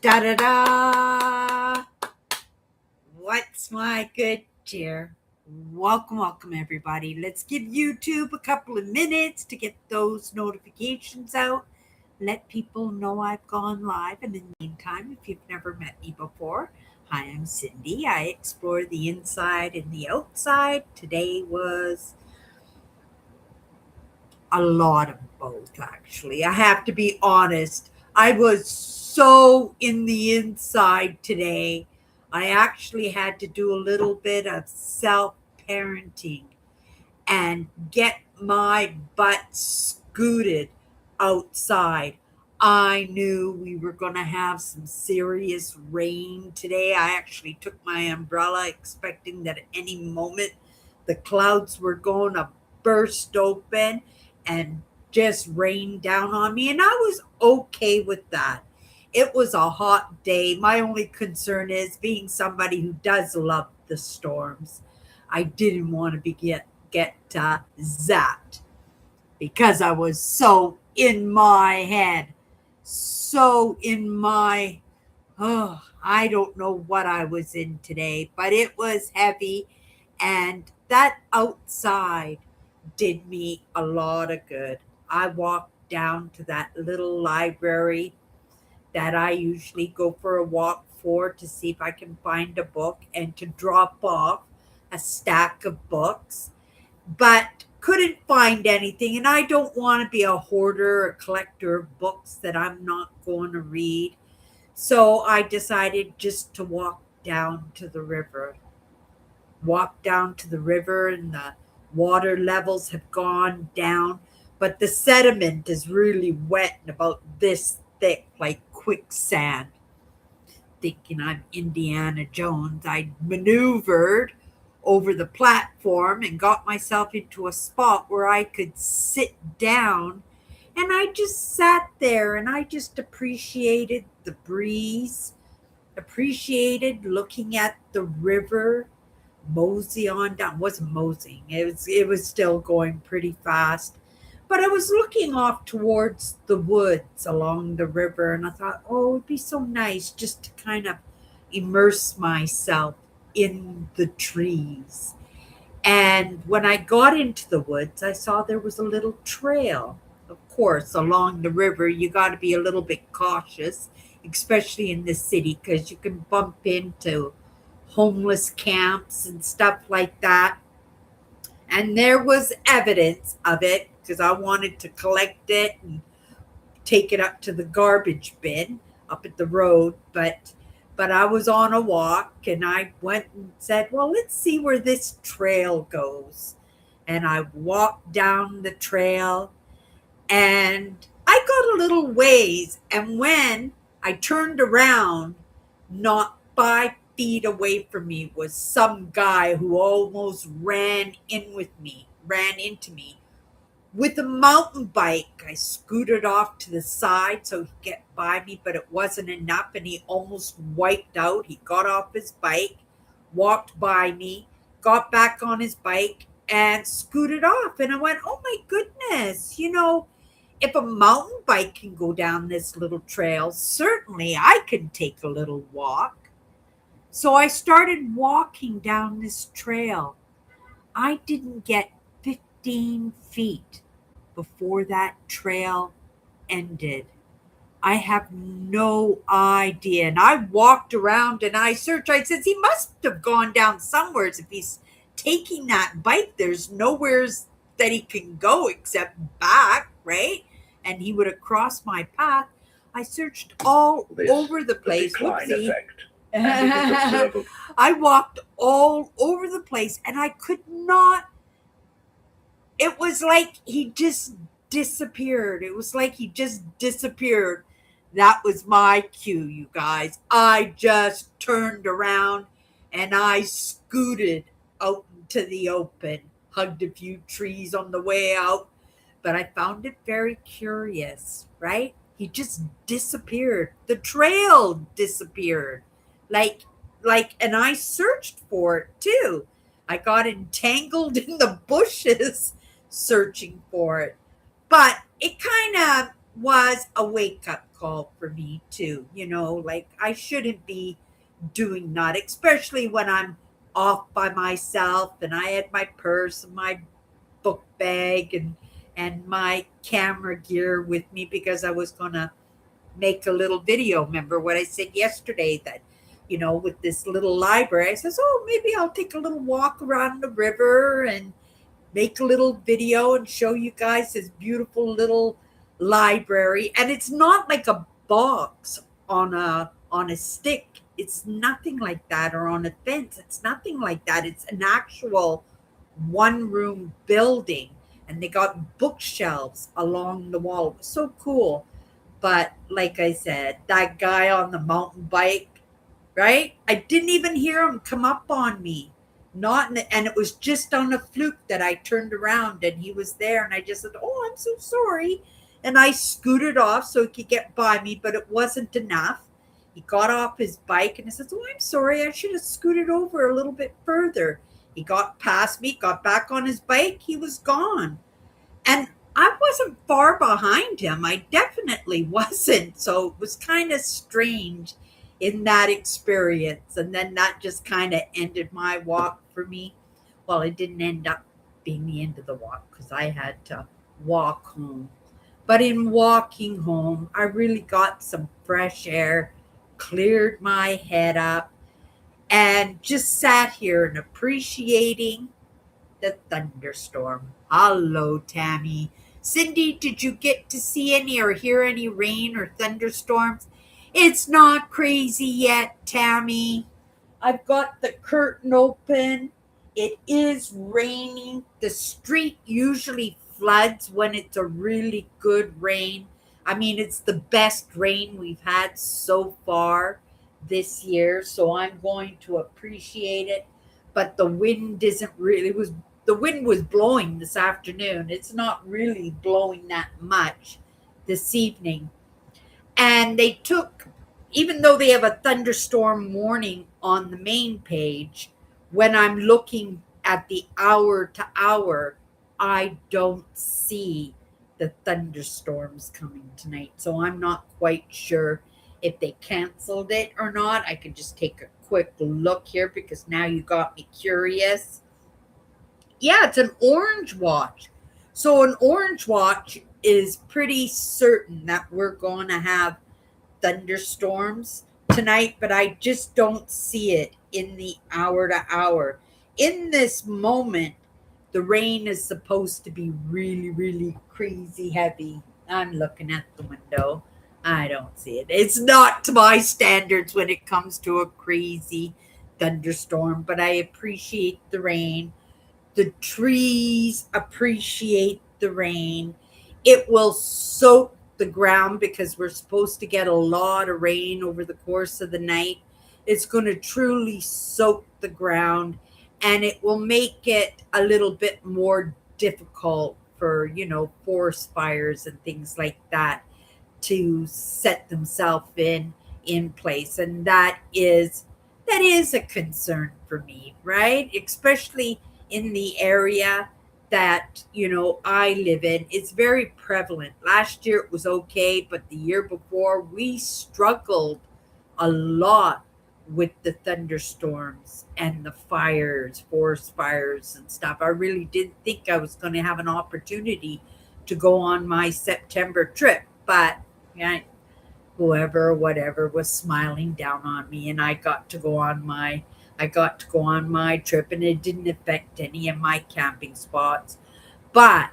Da da da! What's my good cheer? Welcome, everybody. Let's give YouTube a couple of minutes to get those notifications out. Let people know I've gone live. And in the meantime, if you've never met me before, hi, I'm Cindy. I explore the inside and the outside. Today was a lot of both, actually. I have to be honest. I was so in the inside today. I actually had to do a little bit of self parenting and get my butt scooted outside. I knew we were going to have some serious rain today. I actually took my umbrella, expecting that at any moment the clouds were going to burst open and just rain down on me. And I was okay with that. It was a hot day. My only concern is, being somebody who does love the storms, I didn't want to get zapped because I was so in my head, so in my, oh, I don't know what I was in today, but it was heavy. And that outside did me a lot of good. I walked down to that little library that I usually go for a walk for, to see if I can find a book and to drop off a stack of books, but couldn't find anything. And I don't want to be a hoarder, a collector of books that I'm not going to read. So I decided just to walk down to the river. Walk down to the river, and the water levels have gone down, but the sediment is really wet and about this thick, like quicksand. Thinking I'm Indiana Jones, I maneuvered over the platform and got myself into a spot where I could sit down. And I just sat there and I just appreciated the breeze, appreciated looking at the river mosey on down. It wasn't moseying. It was still going pretty fast. But I was looking off towards the woods along the river, and I thought, oh, it'd be so nice just to kind of immerse myself in the trees. And when I got into the woods, I saw there was a little trail. Of course, along the river, you got to be a little bit cautious, especially in the city, because you can bump into homeless camps and stuff like that. And there was evidence of it, because I wanted to collect it and take it up to the garbage bin up at the road. But I was on a walk and I went and said, well, let's see where this trail goes. And I walked down the trail and I got a little ways. And when I turned around, not 5 feet away from me was some guy who almost ran into me with a mountain bike. I scooted off to the side so he'd get by me, but it wasn't enough, and he almost wiped out. He got off his bike, walked by me, got back on his bike, and scooted off. And I went, oh my goodness, if a mountain bike can go down this little trail, certainly I can take a little walk. So I started walking down this trail. I didn't get 15 feet before that trail ended. I have no idea. And I walked around and I searched. I said, he must have gone down somewheres. If he's taking that bike, there's nowheres that he can go except back, right? And he would have crossed my path. I searched all over the place. Whoopsie. Effect. I walked all over the place and I could not. It was like he just disappeared. That was my cue, you guys. I just turned around and I scooted out into the open, hugged a few trees on the way out, but I found it very curious, right? He just disappeared. The trail disappeared. And I searched for it too. I got entangled in the bushes searching for it. But it kind of was a wake up call for me too. Like I shouldn't be doing that, especially when I'm off by myself and I had my purse and my book bag and my camera gear with me because I was gonna make a little video. Remember what I said yesterday that, with this little library, I says, oh, maybe I'll take a little walk around the river and make a little video and show you guys this beautiful little library. And it's not like a box on a stick. It's nothing like that, or on a fence. It's nothing like that. It's an actual one room building, and they got bookshelves along the wall. It was so cool. But like I said, that guy on the mountain bike, right? I didn't even hear him come up on me. Not in the, and it was just on a fluke that I turned around and he was there, and I just said, "Oh, I'm so sorry." And I scooted off so he could get by me, but it wasn't enough. He got off his bike and he says, "Oh, I'm sorry. I should have scooted over a little bit further." He got past me, got back on his bike, he was gone. And I wasn't far behind him. I definitely wasn't. So it was kind of strange in that experience. And then that just kind of ended my walk for me. Well, it didn't end up being the end of the walk because I had to walk home. But in walking home, I really got some fresh air, cleared my head up, and just sat here and appreciating the thunderstorm. Hello, Tammy. Cindy, did you get to see any or hear any rain or thunderstorms? It's not crazy yet, Tammy. I've got the curtain open. It is raining. The street usually floods when it's a really good rain. I mean, it's the best rain we've had so far this year, so I'm going to appreciate it. But the wind isn't really it was the wind was blowing this afternoon. It's not really blowing that much this evening. And they took, even though they have a thunderstorm warning on the main page, when I'm looking at the hour to hour, I don't see the thunderstorms coming tonight. So I'm not quite sure if they canceled it or not. I could just take a quick look here because now you got me curious. Yeah, it's an orange watch. So an orange watch is pretty certain that we're going to have thunderstorms tonight, but I just don't see it in the hour to hour. In this moment, the rain is supposed to be really, really crazy heavy. I'm looking at the window. I don't see it. It's not to my standards when it comes to a crazy thunderstorm, but I appreciate the rain. The trees appreciate the rain. It will soak the ground because we're supposed to get a lot of rain over the course of the night. It's going to truly soak the ground, and it will make it a little bit more difficult for, forest fires and things like that to set themselves in place. And that is a concern for me, right? Especially in the area that I live in. It's very prevalent. Last year it was okay, but the year before we struggled a lot with the thunderstorms and the fires, forest fires and stuff. I really didn't think I was going to have an opportunity to go on my September trip, but yeah, whoever, whatever, was smiling down on me, and I got to go on my trip, and it didn't affect any of my camping spots. But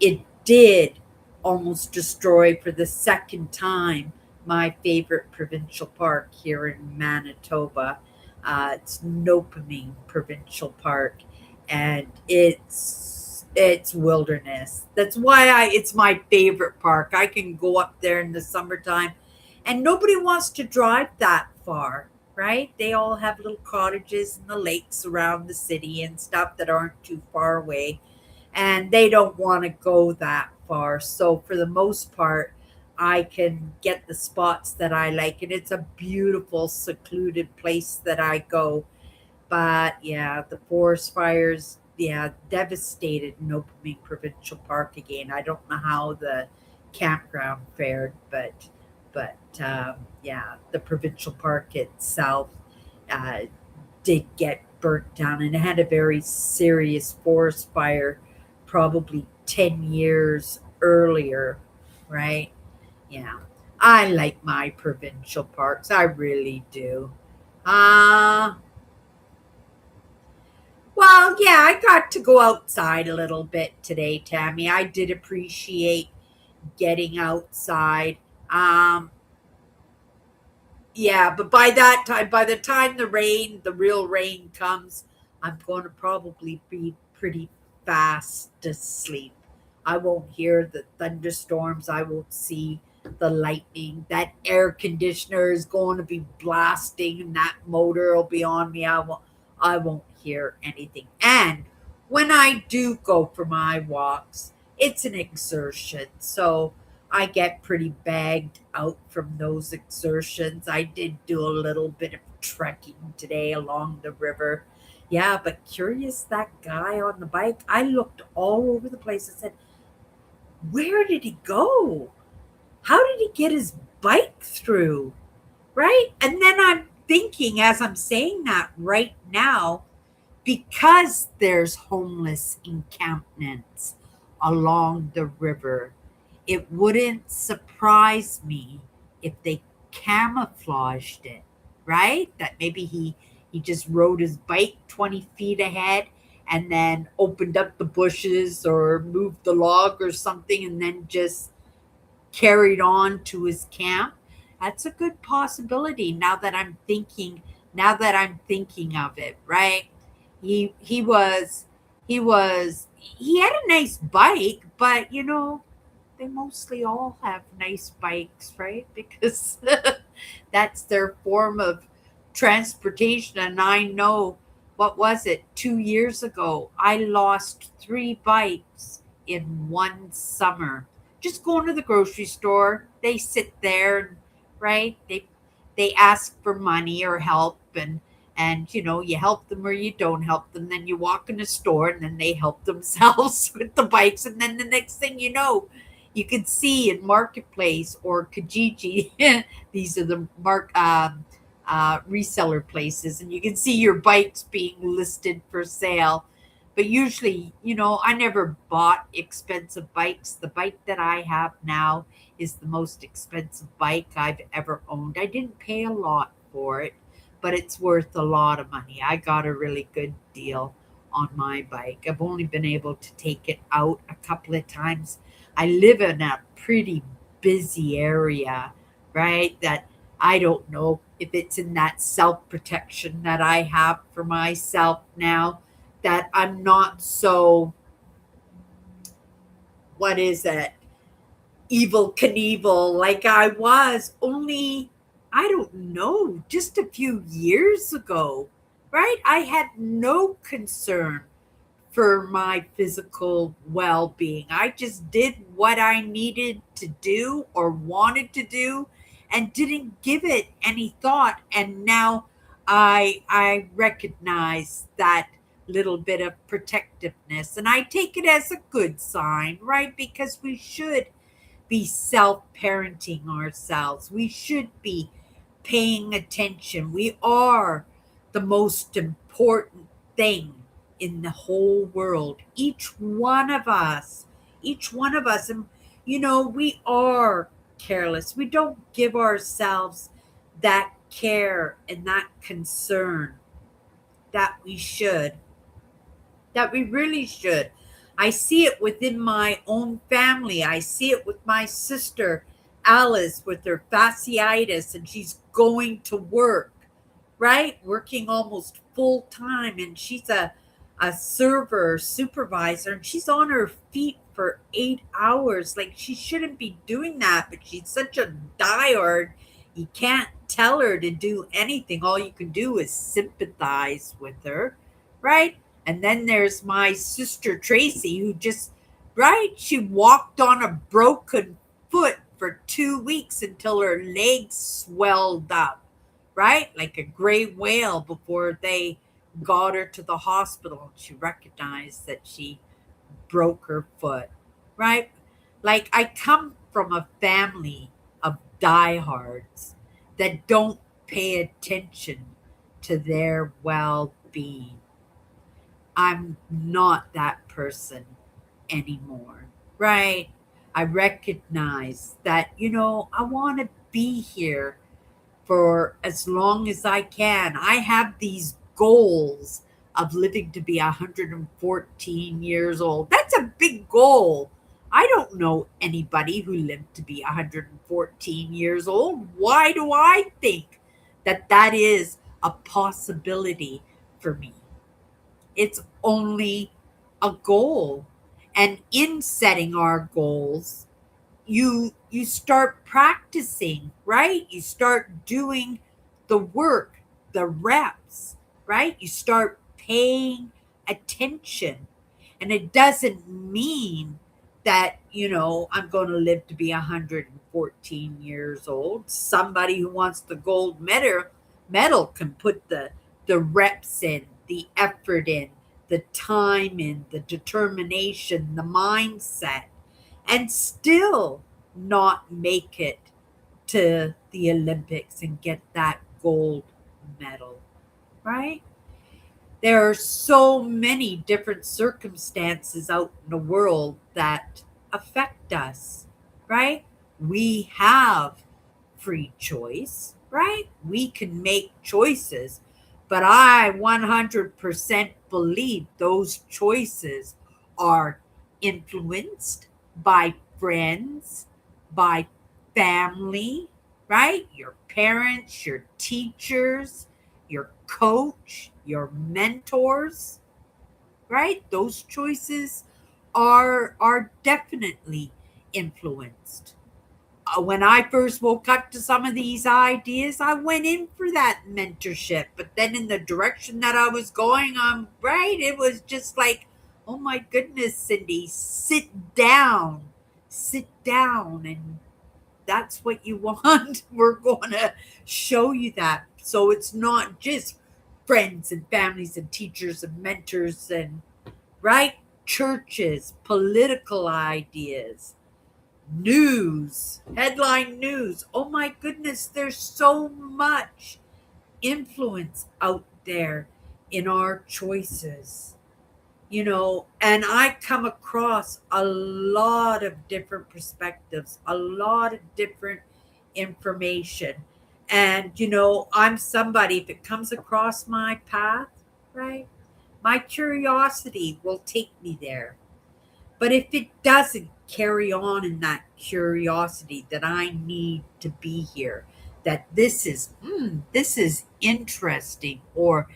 it did almost destroy for the second time my favorite provincial park here in Manitoba. It's Nopamine Provincial Park, and it's wilderness. That's why it's my favorite park. I can go up there in the summertime, and nobody wants to drive that far, right? They all have little cottages and the lakes around the city and stuff that aren't too far away, and they don't want to go that far. So for the most part, I can get the spots that I like, and it's a beautiful, secluded place that I go. But yeah, the forest fires, yeah, devastated Nopamine Provincial Park again. I don't know how the campground fared, but yeah, the provincial park itself uh, did get burnt down, and it had a very serious forest fire probably 10 years earlier, right? Yeah. I like my provincial parks. I really do. Uh, well, yeah, I got to go outside a little bit today, Tammy. I did appreciate getting outside. Um, Yeah, but by the time the real rain comes, I'm going to probably be pretty fast asleep. I won't hear the thunderstorms. I won't see the lightning. That air conditioner is going to be blasting, and that motor will be on me. I won't hear anything. And when I do go for my walks, it's an exertion. So I get pretty bagged out from those exertions. I did do a little bit of trekking today along the river. Yeah, but curious, that guy on the bike, I looked all over the place and said, where did he go? How did he get his bike through? Right? And then I'm thinking, as I'm saying that right now, because there's homeless encampments along the river, it wouldn't surprise me if they camouflaged it, right? That maybe he just rode his bike 20 feet ahead and then opened up the bushes or moved the log or something and then just carried on to his camp. That's a good possibility now that I'm thinking of it, right? He was he had a nice bike, but they mostly all have nice bikes, right? Because that's their form of transportation. And I know, what was it, 2 years ago, I lost three bikes in one summer. Just going to the grocery store, they sit there, right? They ask for money or help, and you help them or you don't help them, then you walk in the store and then they help themselves with the bikes, and then the next thing you know, you can see in Marketplace or Kijiji, these are the reseller places, and you can see your bikes being listed for sale. But usually, I never bought expensive bikes. The bike that I have now is the most expensive bike I've ever owned. I didn't pay a lot for it, but it's worth a lot of money. I got a really good deal on my bike. I've only been able to take it out a couple of times. I live in a pretty busy area, right? That I don't know if it's in that self protection that I have for myself now, that I'm not so, what is it, evil Knievel like I was only, I don't know, just a few years ago, right? I had no concern for my physical well being. I just did what I needed to do or wanted to do and didn't give it any thought. And now I recognize that little bit of protectiveness, and I take it as a good sign, right? Because we should be self parenting ourselves. We should be paying attention. We are the most important thing in the whole world. Each one of us. And, we are careless. We don't give ourselves that care and that concern that we should, that we really should. I see it within my own family. I see it with my sister, Alice, with her fasciitis, and she's going to work, right? Working almost full time. And she's a server supervisor, and she's on her feet for 8 hours. Like, she shouldn't be doing that, but she's such a diehard. You can't tell her to do anything. All you can do is sympathize with her, right? And then there's my sister Tracy, who just, right, she walked on a broken foot for 2 weeks until her legs swelled up, right? Like a gray whale before they got her to the hospital. She recognized that she broke her foot, right? Like, I come from a family of diehards that don't pay attention to their well being. I'm not that person anymore, right? I recognize that, I want to be here for as long as I can. I have these goals of living to be 114 years old. That's a big goal. I don't know anybody who lived to be 114 years old. Why do I think that that is a possibility for me? It's only a goal. And in setting our goals, you start practicing, right? You start doing the work, the reps, right? You start paying attention. And it doesn't mean that, I'm going to live to be 114 years old. Somebody who wants the gold medal can put the reps in, the effort in, the time in, the determination, the mindset, and still not make it to the Olympics and get that gold medal, right? There are so many different circumstances out in the world that affect us, right? We have free choice, right? We can make choices, but I 100% believe those choices are influenced by friends, by family, right? Your parents, your teachers, your coach, your mentors, right? Those choices are definitely influenced. When I first woke up to some of these ideas, I went in for that mentorship. But then in the direction that I was going, right, it was just like, oh my goodness, Cindy, sit down, and that's what you want. We're going to show you that. So it's not just friends and families and teachers and mentors and, right, churches, political ideas, news, headline news. Oh my goodness, there's so much influence out there in our choices, and I come across a lot of different perspectives, a lot of different information. And, I'm somebody, if it comes across my path, right, my curiosity will take me there. But if it doesn't carry on in that curiosity that I need to be here, that this is interesting, or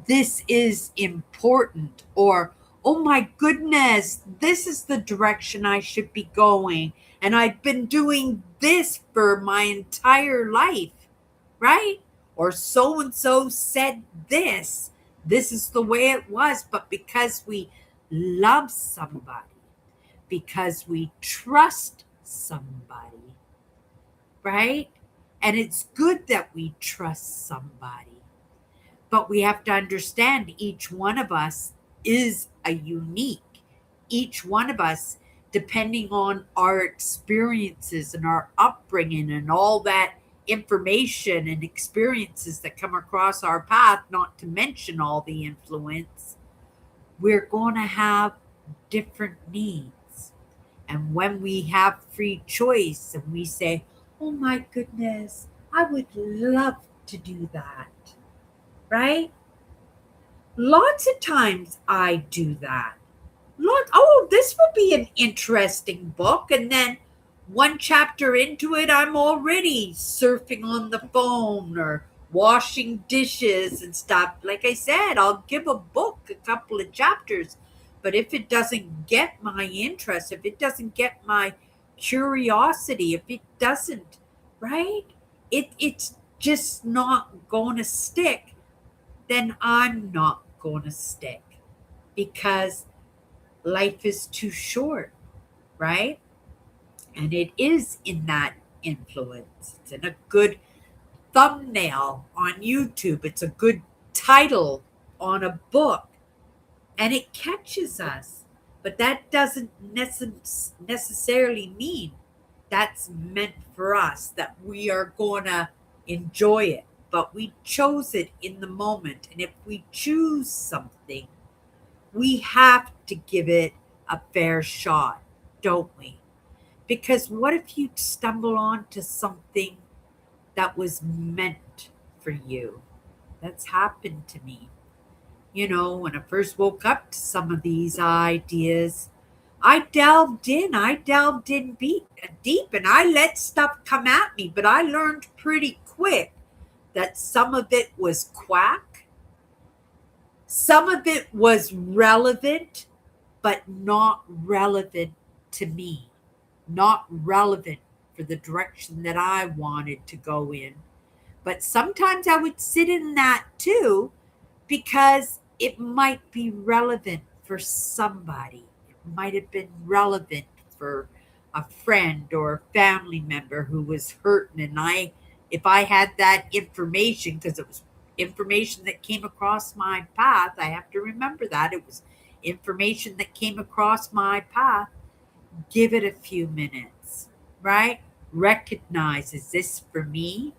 this is important, or oh my goodness, this is the direction I should be going. And I've been doing this for my entire life, right? Or so and so said this. This is the way it was. But because we love somebody, because we trust somebody, right? And it's good that we trust somebody. But we have to understand each one of us is a unique. Each one of us, depending on our experiences and our upbringing and all that information and experiences that come across our path, not to mention all the influence, we're going to have different needs. And when we have free choice and we say, oh my goodness, I would love to do that, right? Lots of times I do that. This will be an interesting book. And then one chapter into it, I'm already surfing on the phone or washing dishes and stuff. Like I said, I'll give a book a couple of chapters. But if it doesn't get my interest, if it doesn't get my curiosity, if it doesn't, right? It's just not going to stick, then I'm not going to stick because life is too short, right? And it is in that influence. It's in a good thumbnail on YouTube, it's a good title on a book, and it catches us. But that doesn't necessarily mean that's meant for us, that we are going to enjoy it. But we chose it in the moment. And if we choose something, we have to give it a fair shot, don't we? Because what if you stumble onto something that was meant for you? That's happened to me. When I first woke up to some of these ideas, I delved in deep, and I let stuff come at me, but I learned pretty quick that some of it was quack, some of it was relevant, but not relevant to me, not relevant for the direction that I wanted to go in. But sometimes I would sit in that too because it might be relevant for somebody. It might have been relevant for a friend or a family member who was hurting. And if I had that information, because it was information that came across my path, I have to remember that it was information that came across my path. Give it a few minutes, right? Recognize, is this for me?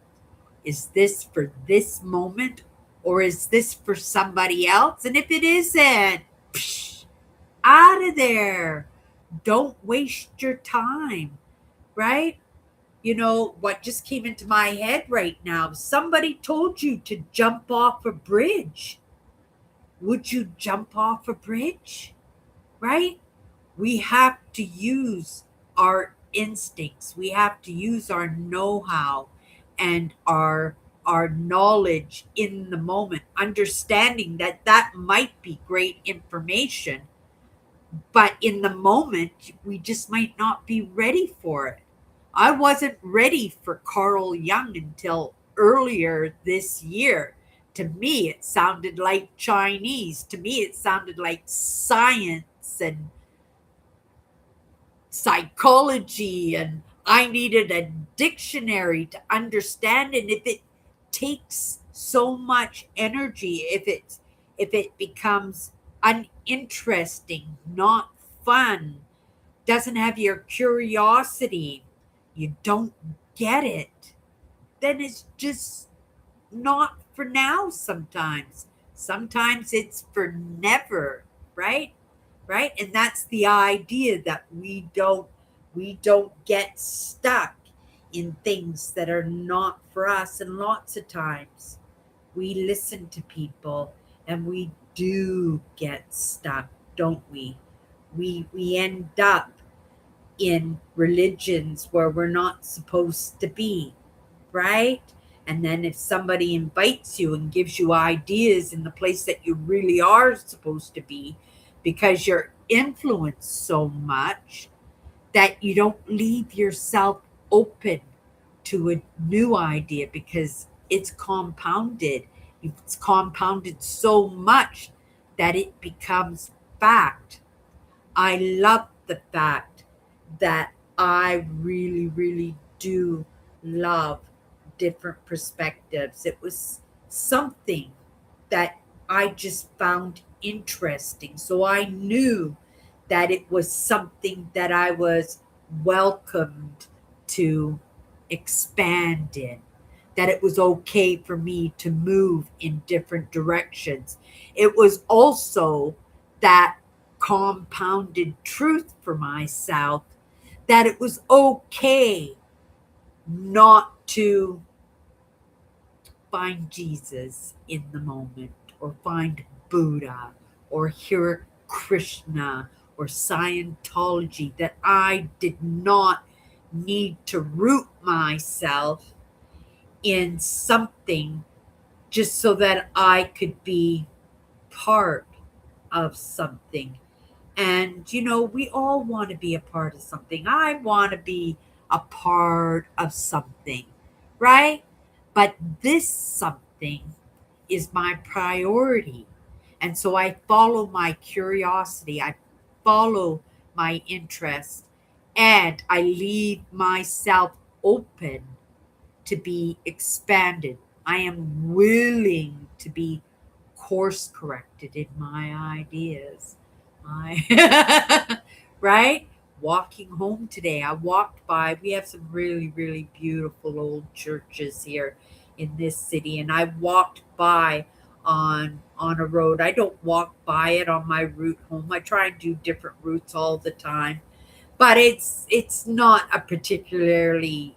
Is this for this moment, or is this for somebody else? And if it isn't, psh, out of there. Don't waste your time, right? What just came into my head right now? Somebody told you to jump off a bridge. Would you jump off a bridge? Right? We have to use our instincts. We have to use our know-how and our knowledge in the moment, understanding that that might be great information, but in the moment we just might not be ready for it. I wasn't ready for Carl Jung until earlier this year. To me it sounded like Chinese. To me it sounded like science and psychology, and I needed a dictionary to understand. And if it takes so much energy, if it becomes uninteresting, not fun, doesn't have your curiosity, you don't get it, then it's just not for now. Sometimes it's for never, right? Right? And that's the idea, that we don't get stuck in things that are not for us. And lots of times we listen to people and we do get stuck, don't we? We end up in religions where we're not supposed to be, right? And then if somebody invites you and gives you ideas in the place that you really are supposed to be, because you're influenced so much that you don't leave yourself open to a new idea, because it's compounded. It's compounded so much that it becomes fact. I love the fact that I really, really do love different perspectives. It was something that I just found interesting. So I knew that it was something that I was welcomed to expand in, that it was okay for me to move in different directions. It was also that compounded truth for myself, that it was okay not to find Jesus in the moment, or find Buddha, or hear Krishna, or Scientology, that I did not need to root myself in something just so that I could be part of something. And, we all want to be a part of something. I want to be a part of something, right? But this something is my priority. And so I follow my curiosity, I follow my interest, and I leave myself open to be expanded. I am willing to be course corrected in my ideas. I right? walking home today, I walked by. We have some really, really beautiful old churches here in this city, and I walked by on a road. I don't walk by it on my route home. I try and do different routes all the time, but it's not a particularly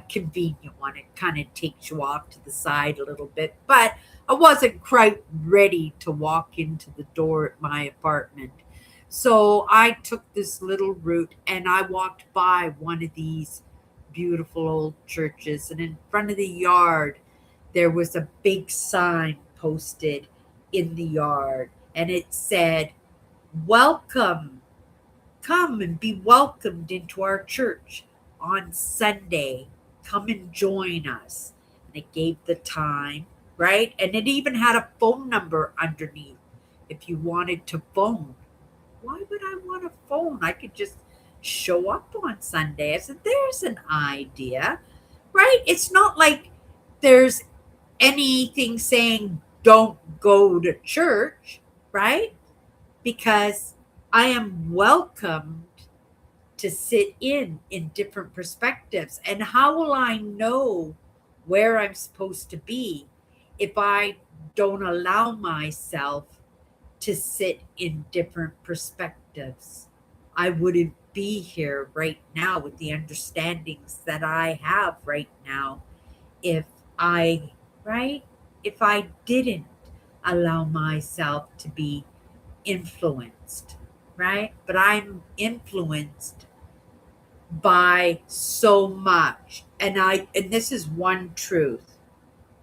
convenient one. It kind of takes you off to the side a little bit, but I wasn't quite ready to walk into the door at my apartment. So I took this little route and I walked by one of these beautiful old churches. And in front of the yard, there was a big sign posted in the yard. And it said, "Welcome, come and be welcomed into our church on Sunday. Come and join us." And it gave the time, right? And it even had a phone number underneath if you wanted to phone. Why would I want a phone? I could just show up on Sunday. I said, there's an idea, right? It's not like there's anything saying don't go to church, right? Because I am welcomed to sit in different perspectives. And how will I know where I'm supposed to be if I don't allow myself to sit in different perspectives? I wouldn't be here right now with the understandings that I have right now if I, right? If I didn't allow myself to be influenced, right? But I'm influenced by so much. And this is one truth.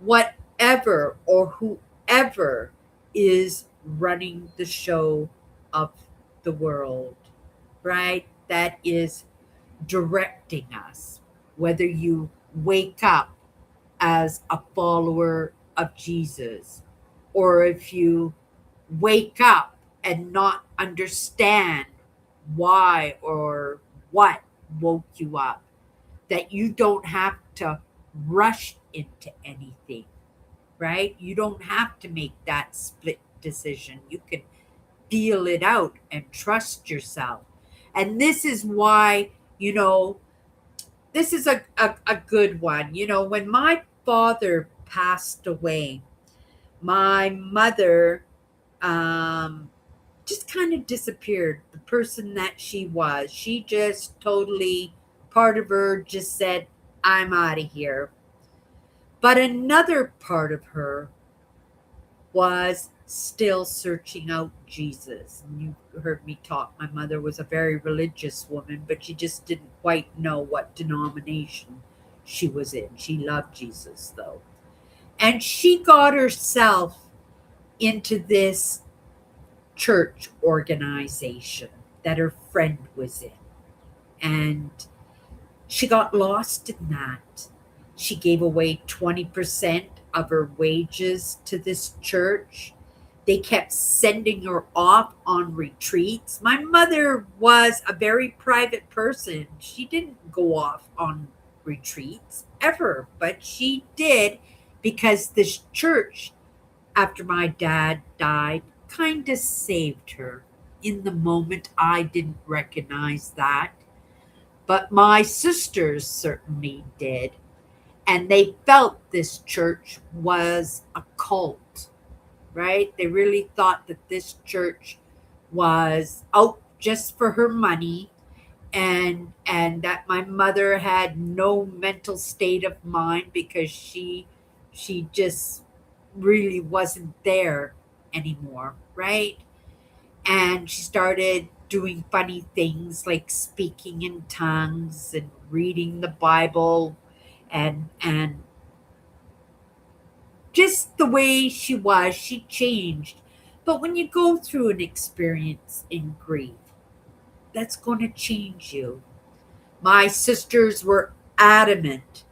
Whatever or whoever is running the show of the world, right? That is directing us. Whether you wake up as a follower of Jesus, or if you wake up and not understand why or what woke you up, that you don't have to rush into anything, right? You don't have to make that split decision. You can feel it out and trust yourself. And this is why, this is a good one. When my father passed away, my mother um, just kind of disappeared. The person that she was, she just totally, part of her just said, I'm out of here. But another part of her was still searching out Jesus. And you heard me talk. My mother was a very religious woman, but she just didn't quite know what denomination she was in. She loved Jesus, though. And she got herself into this church organization that her friend was in. And she got lost in that. She gave away 20% of her wages to this church. They kept sending her off on retreats. My mother was a very private person. She didn't go off on retreats ever, but she did because this church, after my dad died, kind of saved her. In the moment, I didn't recognize that, but my sisters certainly did. And they felt this church was a cult, right? They really thought that this church was out just for her money, and that my mother had no mental state of mind because she just really wasn't there anymore, right? And she started doing funny things like speaking in tongues and reading the Bible, and just the way she was, she changed. But when you go through an experience in grief, that's going to change you. My sisters were adamant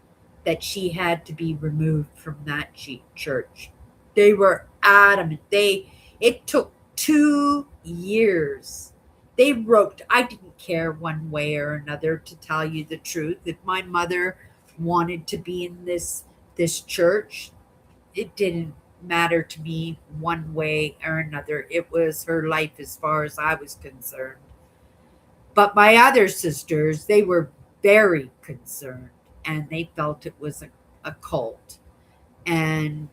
that she had to be removed from that church. They were adamant. It took 2 years. They wrote, I didn't care one way or another, to tell you the truth. If my mother wanted to be in this church, it didn't matter to me one way or another. It was her life as far as I was concerned. But my other sisters, they were very concerned and they felt it was a cult. And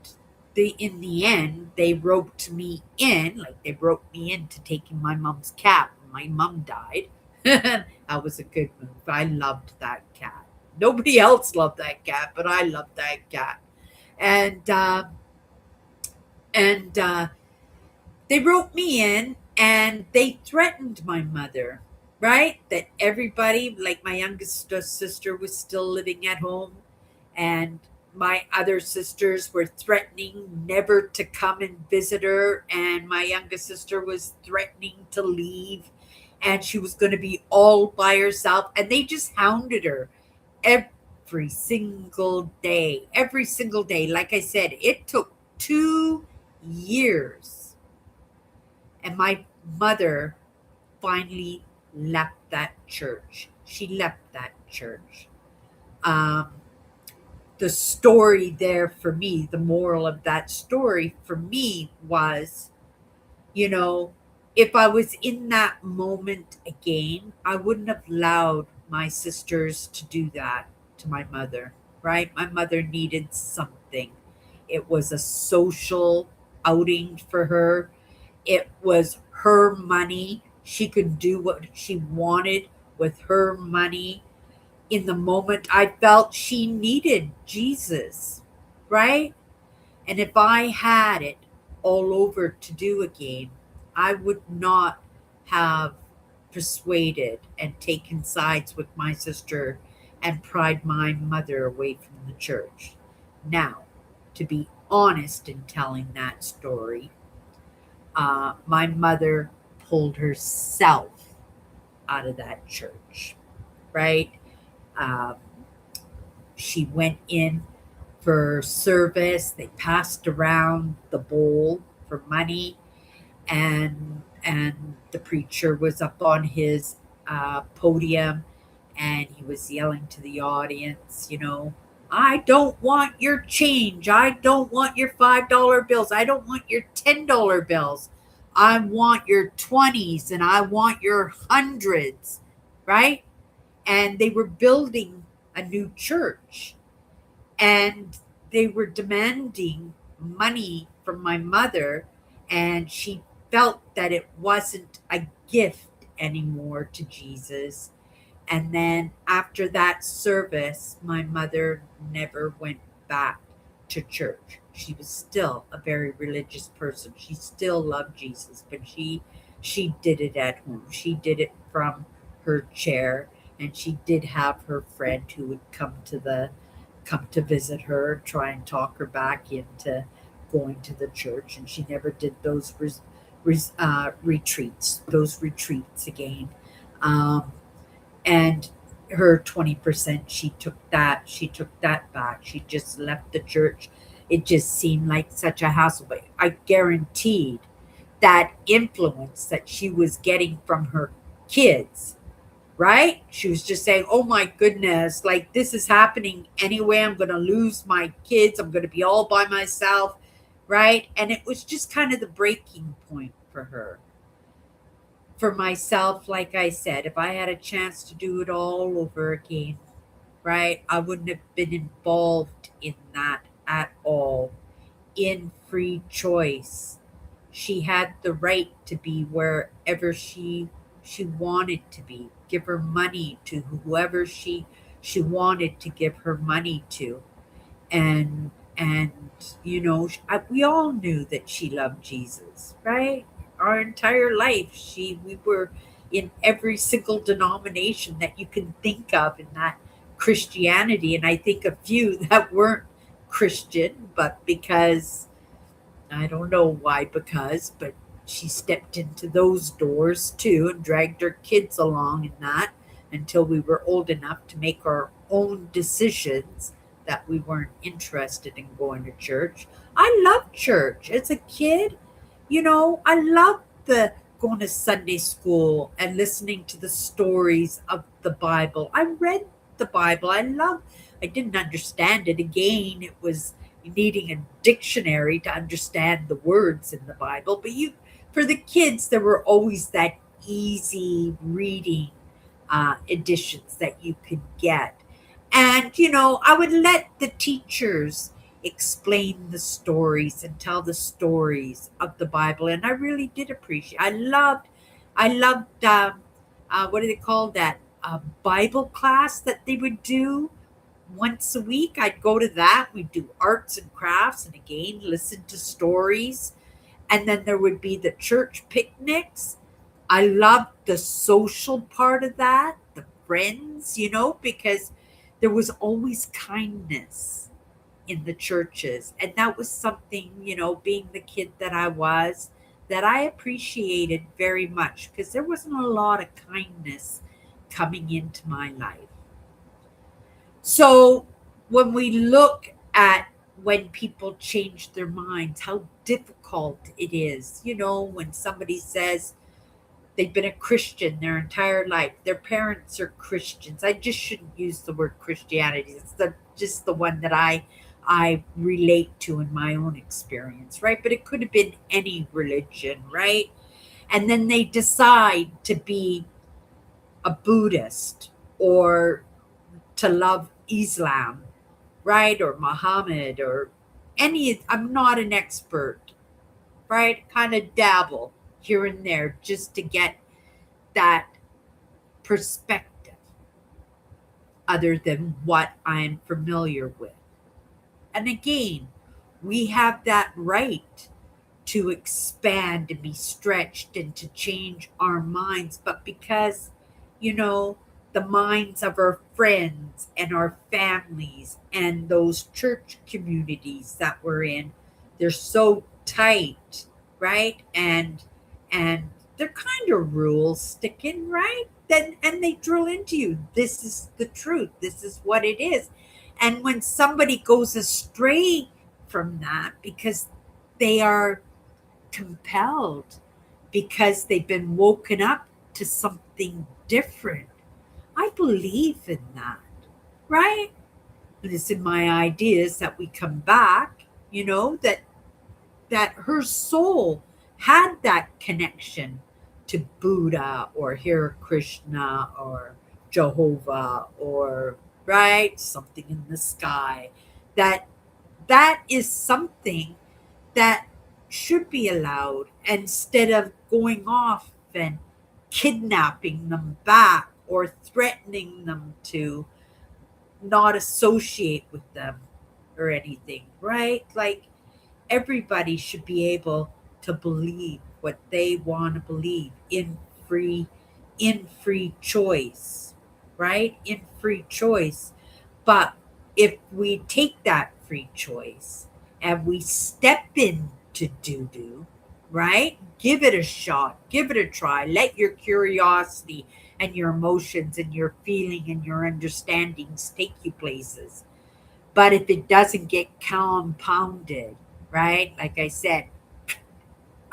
in the end, they roped me in, like they roped me into taking my mom's cat when my mom died. That was a good move. I loved that cat. Nobody else loved that cat, but I loved that cat. And and they wrote me in and they threatened my mother, right? That everybody, like my youngest sister, was still living at home, and my other sisters were threatening never to come and visit her, and my youngest sister was threatening to leave, and she was going to be all by herself, and they just hounded her every single day, every single day. Like I said, it took 2 years, and my mother finally left that church. She left that church. Um, the story there for me, the moral of that story for me was, you know, if I was in that moment again, I wouldn't have allowed my sisters to do that to my mother, right? My mother needed something. It was a social outing for her. It was her money. She could do what she wanted with her money. In the moment, I felt she needed Jesus, right? And if I had it all over to do again, I would not have persuaded and taken sides with my sister and pried my mother away from the church. Now, to be honest in telling that story, my mother pulled herself out of that church, right? Um, she went in for service. They passed around the bowl for money, and the preacher was up on his podium, and he was yelling to the audience, I don't want your change. I don't want your $5 bills. I don't want your $10 bills. I want your 20s and I want your hundreds, right? And they were building a new church, and they were demanding money from my mother, and she felt that it wasn't a gift anymore to Jesus. And then after that service, my mother never went back to church. She was still a very religious person. She still loved Jesus, but she did it at home. She did it from her chair, and she did have her friend who would come to visit her, try and talk her back into going to the church, and she never did those retreats again. Um, and her 20%, she took that back. She just left the church. It just seemed like such a hassle, but I guaranteed that influence that she was getting from her kids, right? She was just saying, oh my goodness, like this is happening anyway. I'm going to lose my kids. I'm going to be all by myself, right? And it was just kind of the breaking point for her. For myself, like I said, if I had a chance to do it all over again, right, I wouldn't have been involved in that at all. In free choice, she had the right to be wherever she wanted to be. Give her money to whoever she wanted to give her money to, and we all knew that she loved Jesus, right? Our entire life, we were in every single denomination that you can think of in that Christianity, and I think a few that weren't Christian, but because I don't know why, but she stepped into those doors too and dragged her kids along in that until we were old enough to make our own decisions that we weren't interested in going to church. I loved church as a kid. I loved the going to Sunday school and listening to the stories of the Bible. I read the Bible. I didn't understand it. Again, it was needing a dictionary to understand the words in the Bible. But for the kids, there were always that easy reading, editions that you could get. And, I would let the teachers explain the stories and tell the stories of the Bible. And I really did appreciate, I loved, what do they call that? Bible class that they would do once a week. I'd go to that. We'd do arts and crafts and again, listen to stories. And then there would be the church picnics. I loved the social part of that, the friends, because there was always kindness in the churches. And that was something, being the kid that I was, that I appreciated very much because there wasn't a lot of kindness coming into my life. So when we look at when people change their minds, how difficult it is, when somebody says they've been a Christian their entire life, their parents are Christians. I just shouldn't use the word Christianity. It's just the one that I relate to in my own experience, right? But it could have been any religion, right? And then they decide to be a Buddhist or to love Islam, right? Or Muhammad or any, I'm not an expert, right? Kind of dabble here and there just to get that perspective other than what I'm familiar with. And again, we have that right to expand and be stretched and to change our minds. But because, you know, the minds of our friends and our families and those church communities that we're in, they're so tight, right? And they're kind of rule sticking, right? Then and they drill into you. This is the truth. This is what it is. And when somebody goes astray from that because they are compelled, because they've been woken up to something different, I believe in that, right? And it's in my ideas that we come back, that her soul had that connection to Buddha or Hare Krishna or Jehovah or right something in the sky. That is something that should be allowed instead of going off and kidnapping them back or threatening them to not associate with them or anything, right? Like everybody should be able to believe what they want to believe free in free choice, right? In free choice. But if we take that free choice and we step into do, right? Give it a shot, give it a try. Let your curiosity and your emotions and your feeling and your understandings take you places. But if it doesn't get compounded, right? Like I said,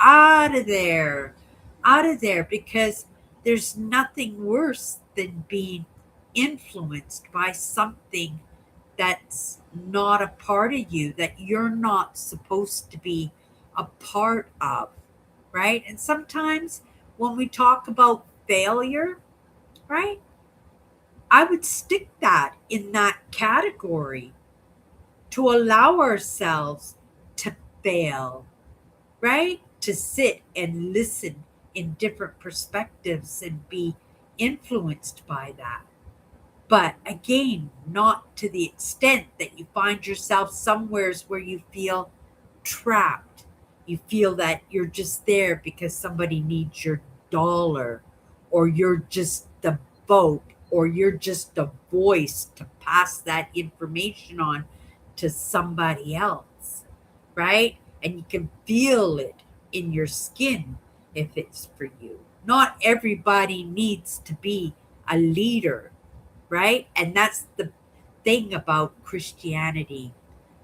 out of there, out of there, because there's nothing worse than being influenced by something that's not a part of you, that you're not supposed to be a part of, right? And sometimes when we talk about failure, right, I would stick that in that category to allow ourselves to fail, right? To sit and listen in different perspectives and be influenced by that. But again, not to the extent that you find yourself somewheres where you feel trapped. You feel that you're just there because somebody needs your dollar, or you're just the boat, or you're just a voice to pass that information on to somebody else, right? And you can feel it in your skin if it's for you. Not everybody needs to be a leader, right? And that's the thing about Christianity,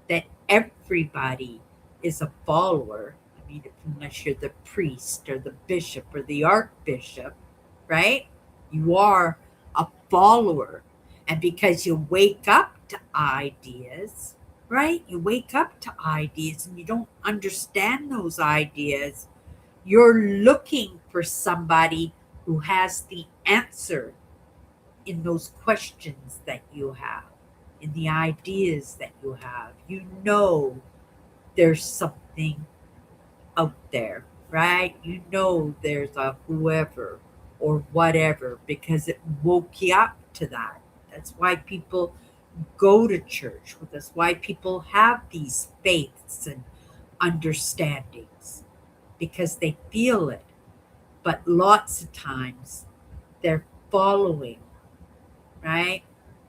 that everybody is a follower. I mean, unless you're the priest or the bishop or the archbishop, right? You are a follower. And because you wake up to ideas, right? You wake up to ideas and you don't understand those ideas. You're looking for somebody who has the answer, in those questions that you have, in the ideas that you have. You know there's something out there, right? You know there's a whoever or whatever because it woke you up to that. That's why people go to church. That's why people have these faiths and understandings because they feel it. But lots of times they're following, right?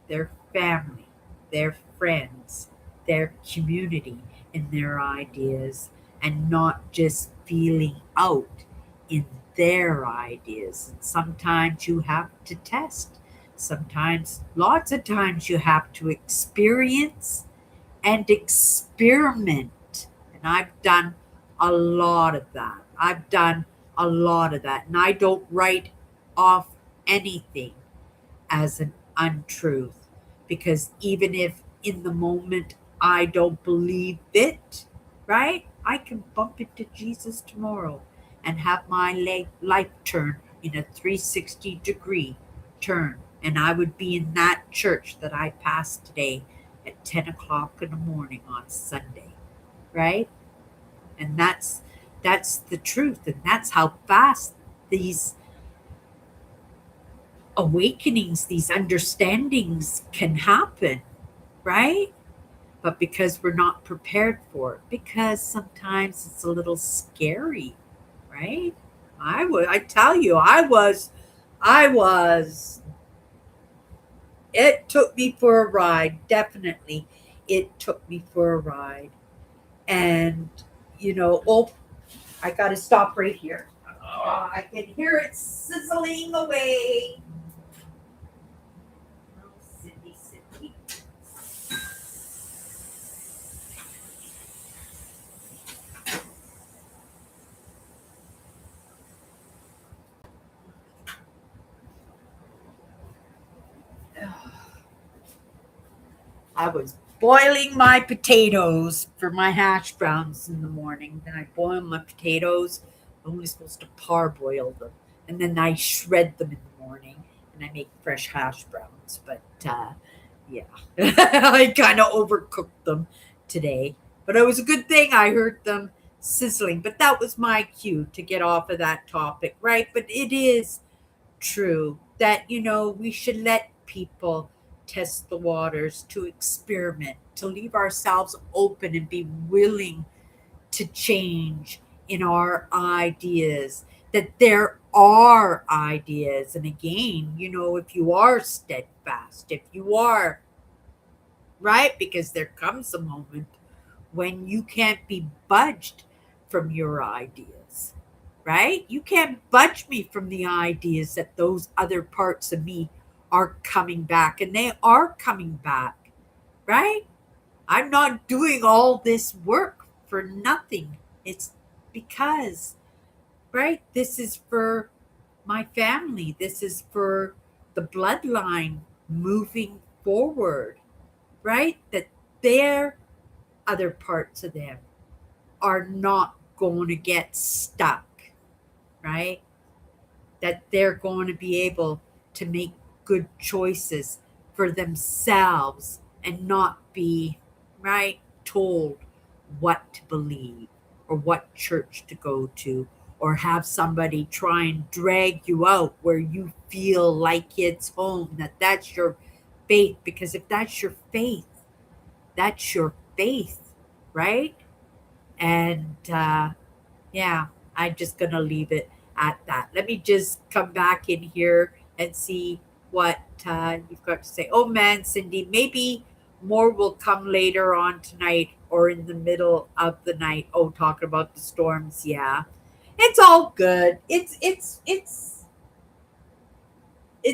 Their family, their friends, their community, and their ideas, and not just feeling out in their ideas. And sometimes you have to test. Sometimes, lots of times, you have to experience and experiment. And I've done a lot of that. I've done a lot of that. And I don't write off anything as an untruth because even if in the moment I don't believe it, right? I can bump into Jesus tomorrow and have my life turn in a 360-degree turn. And I would be in that church that I passed today at 10 o'clock in the morning on Sunday, right? And that's the truth. And that's how fast these awakenings, these understandings can happen, right? But because we're not prepared for it, because sometimes it's a little scary, right? I tell you, I was, it took me for a ride, definitely. It took me for a ride. And, oh, I got to stop right here. Oh, I can hear it sizzling away. Oh, Cindy, Cindy. I was boiling my potatoes for my hash browns in the morning. Then I boil my potatoes. I'm only supposed to parboil them. And then I shred them in the morning and I make fresh hash browns. But yeah, I kind of overcooked them today. But it was a good thing I heard them sizzling. But that was my cue to get off of that topic, right? But it is true that we should let people test the waters, to experiment, to leave ourselves open and be willing to change in our ideas, that there are ideas. And again, if you are steadfast, if you are right, because there comes a moment when you can't be budged from your ideas, right? You can't budge me from the ideas that those other parts of me are coming back, and they are coming back, right? I'm not doing all this work for nothing. It's because, right? This is for my family, this is for the bloodline moving forward, right? That their other parts of them are not going to get stuck, right? That they're going to be able to make good choices for themselves and not be, right, told what to believe or what church to go to or have somebody try and drag you out where you feel like it's home, that that's your faith. Because if that's your faith, that's your faith, right? And yeah, I'm just going to leave it at that. Let me just come back in here and see what you've got to say. Oh man, Cindy, maybe more will come later on tonight or in the middle of the night. Oh, talking about the storms. Yeah, it's all good. It's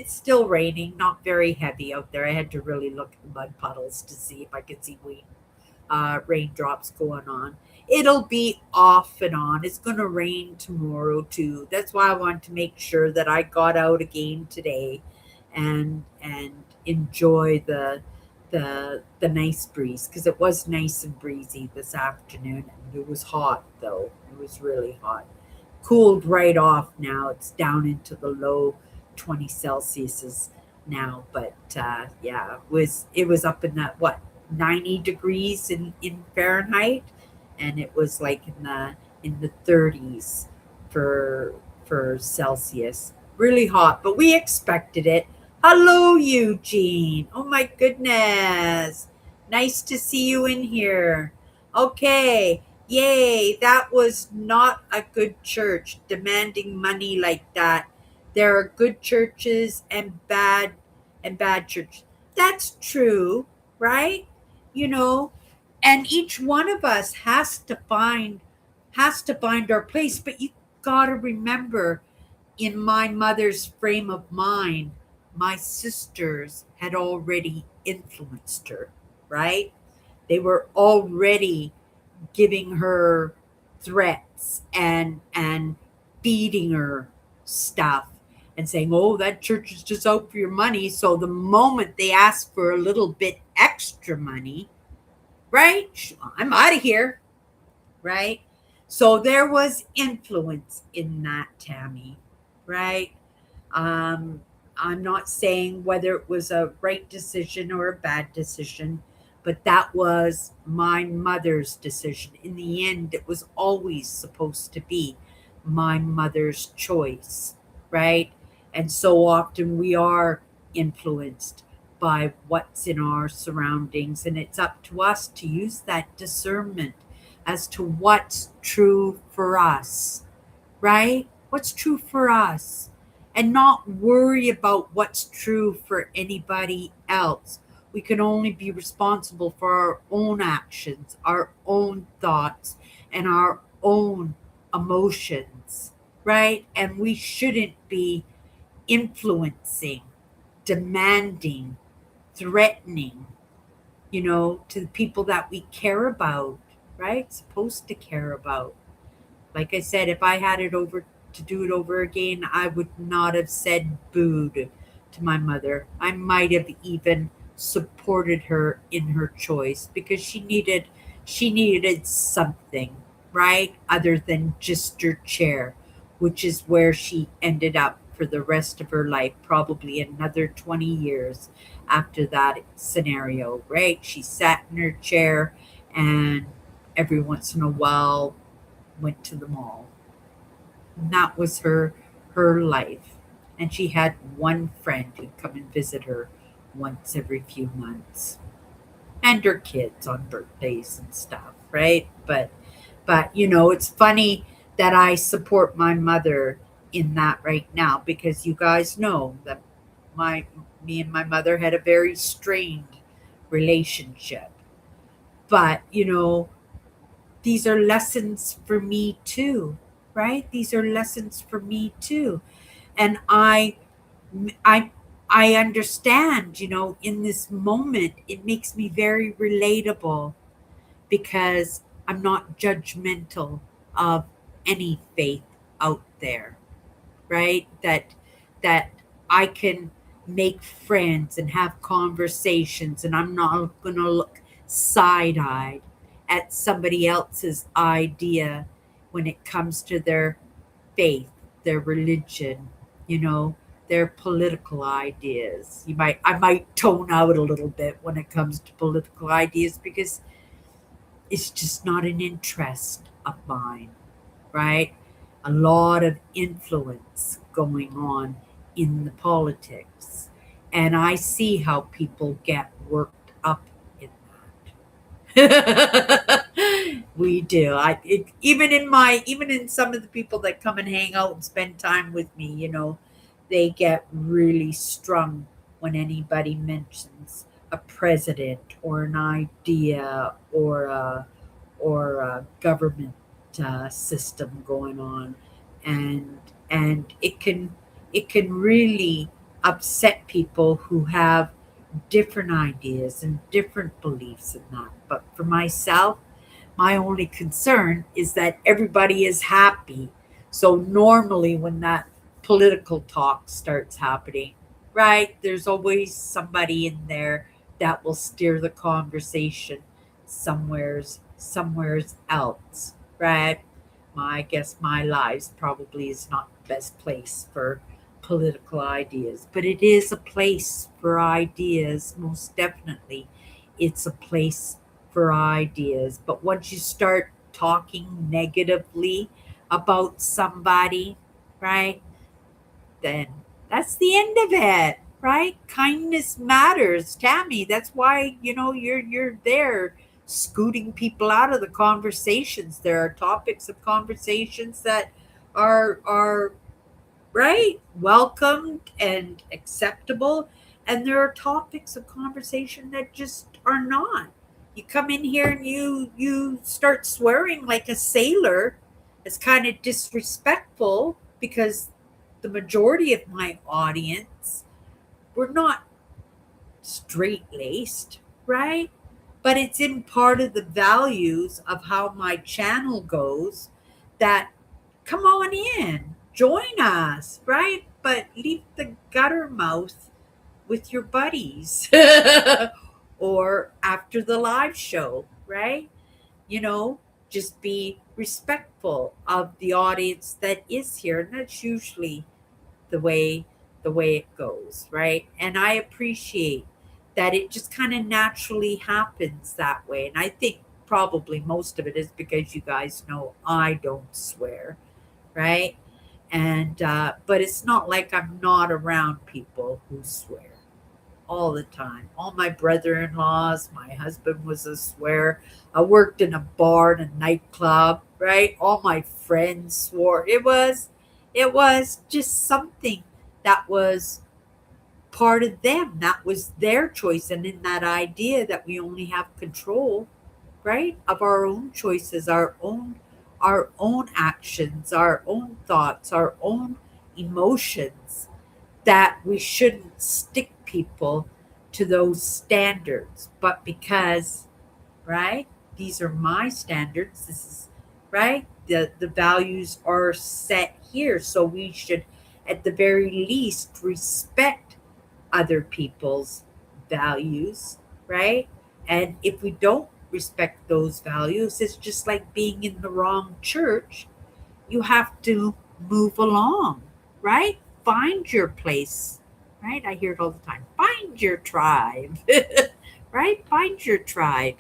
still raining, not very heavy out there. I had to really look at the mud puddles to see if I could see raindrops going on. It'll be off and on. It's going to rain tomorrow too. That's why I wanted to make sure that I got out again today, and enjoy the nice breeze, because it was nice and breezy this afternoon. And it was hot though. It was really hot. Cooled right off now. It's down into the low 20 Celsius now, but yeah, it was up in that, what, 90 degrees in Fahrenheit, and it was like in the 30s for Celsius. Really hot, but we expected it. Hello, Eugene. Oh my goodness. Nice to see you in here. Okay. Yay, that was not a good church demanding money like that. There are good churches and bad churches. That's true, right? You know, and each one of us has to find our place, but you got to remember, in my mother's frame of mind, my sisters had already influenced her, right? They were already giving her threats and feeding her stuff and saying, "Oh, that church is just out for your money." So the moment they ask for a little bit extra money, right? I'm out of here, right? So there was influence in that, Tammy, right? Um, I'm not saying whether it was a right decision or a bad decision, but that was my mother's decision. In the end, it was always supposed to be my mother's choice, right? And so often we are influenced by what's in our surroundings, and it's up to us to use that discernment as to what's true for us, right? What's true for us, and not worry about what's true for anybody else. We can only be responsible for our own actions, our own thoughts, and our own emotions, right? And we shouldn't be influencing, demanding, threatening, to the people that we care about, right? Supposed to care about. Like I said, if I had it over to do it over again, I would not have said boo to my mother. I might have even supported her in her choice because she needed something, right? Other than just her chair, which is where she ended up for the rest of her life, probably another 20 years after that scenario, right? She sat in her chair and every once in a while went to the mall. And that was her life. And she had one friend who'd come and visit her once every few months. And her kids on birthdays and stuff, right? But it's funny that I support my mother in that right now, because you guys know that my me and my mother had a very strained relationship. But these are lessons for me too, right? These are lessons for me too. And I I understand, in this moment it makes me very relatable, because I'm not judgmental of any faith out there, right? That I can make friends and have conversations, and I'm not going to look side-eyed at somebody else's idea when it comes to their faith, their religion, you know, their political ideas. I might tone out a little bit when it comes to political ideas, because it's just not an interest of mine, right? A lot of influence going on in the politics. And I see how people get worked up in that. We do. Even in some of the people that come and hang out and spend time with me, they get really strung when anybody mentions a president or an idea or a government system going on, and it can really upset people who have different ideas and different beliefs in that. But for myself, my only concern is that everybody is happy. So normally when that political talk starts happening, right, there's always somebody in there that will steer the conversation somewheres else, right? I guess my lives probably is not the best place political ideas, but it is a place for ideas, most definitely. It's a place for ideas. But once you start talking negatively about somebody, right, then that's the end of it, right? Kindness matters, Tammy. That's why, you're there scooting people out of the conversations. There are topics of conversations that are right, welcomed and acceptable, and there are topics of conversation that just are not. You come in here and you start swearing like a sailor. It's kind of disrespectful because the majority of my audience were not straight laced, right? But it's in part of the values of how my channel goes that come on in, join us, right? But leave the gutter mouth with your buddies or after the live show, right? You know, just be respectful of the audience that is here. And that's usually the way it goes, right? And I appreciate that it just kind of naturally happens that way. And I think probably most of it is because you guys know I don't swear, right? And but it's not like I'm not around people who swear all the time. All my brother-in-laws, my husband was a swear. I worked in a bar and a nightclub, right? All my friends swore. It was just something that was part of them. That was their choice. And in that idea that we only have control, right, of our own choices, our own actions, our own thoughts, our own emotions, that we shouldn't stick people to those standards. But because, right, these are my standards, this is right, the values are set here. So we should at the very least respect other people's values, right? And if we don't respect those values, it's just like being in the wrong church. You have to move along, right? Find your place, right? I hear it all the time. Find your tribe, right? Find your tribe,